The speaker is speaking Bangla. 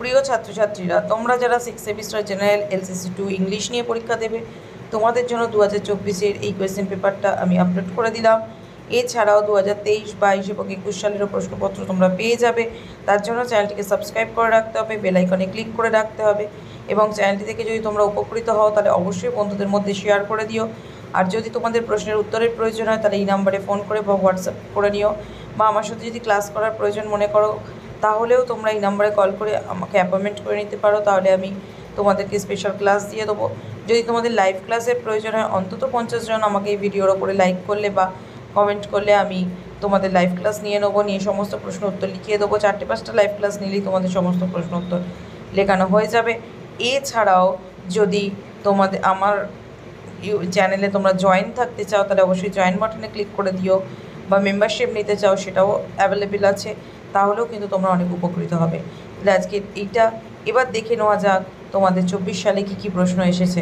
প্রিয় ছাত্রছাত্রীরা, তোমরা যারা 6 সেমিস্টার জেনারেল LCC 2 ইংলিশ নিয়ে পরীক্ষা দেবে, তোমাদের জন্য 2024-এর এই কোয়েশ্চেন পেপারটা আমি আপলোড করে দিলাম। এছাড়াও 2023, 22 এবং 21 সালেরও প্রশ্নপত্র তোমরা পেয়ে যাবে। তার জন্য চ্যানেলটিকে সাবস্ক্রাইব করে রাখতে হবে, বেল আইকনে ক্লিক করে রাখতে হবে, এবং চ্যানেলটি থেকে যদি তোমরা উপকৃত হও তাহলে অবশ্যই বন্ধুদের মধ্যে শেয়ার করে দিও। আর যদি তোমাদের প্রশ্নের উত্তরের প্রয়োজন হয় তাহলে এই নাম্বারে ফোন করে বা হোয়াটসঅ্যাপ করে নিও, বা আমার সাথে যদি ক্লাস করার প্রয়োজন মনে করো তাহলেও তোমরা এই নাম্বারে কল করে আমাকে অ্যাপয়েন্টমেন্ট করে নিতে পারো, তাহলে আমি তোমাদেরকে স্পেশাল ক্লাস দিয়ে দেবো। যদি তোমাদের লাইভ ক্লাসের প্রয়োজন হয় অন্তত 50 জন আমাকে এই ভিডিওর ওপরে লাইক করলে বা কমেন্ট করলে আমি তোমাদের লাইভ ক্লাস নিয়ে নেবো, নিয়ে সমস্ত প্রশ্ন উত্তর লিখিয়ে দেবো। 4-5টা লাইভ ক্লাস নিলেই তোমাদের সমস্ত প্রশ্ন উত্তর লেখানো হয়ে যাবে। এছাড়াও যদি তোমাদের আমার চ্যানেলে তোমরা জয়েন থাকতে চাও তাহলে অবশ্যই জয়েন বাটনে ক্লিক করে দিও, বা মেম্বারশিপ নিতে চাও সেটাও অ্যাভেলেবেল আছে, তাহলেও কিন্তু তোমরা অনেক উপকৃত হবে। তাহলে আজকে এইটা এবার দেখে নেওয়া যাক তোমাদের 24 সালে কী কী প্রশ্ন এসেছে।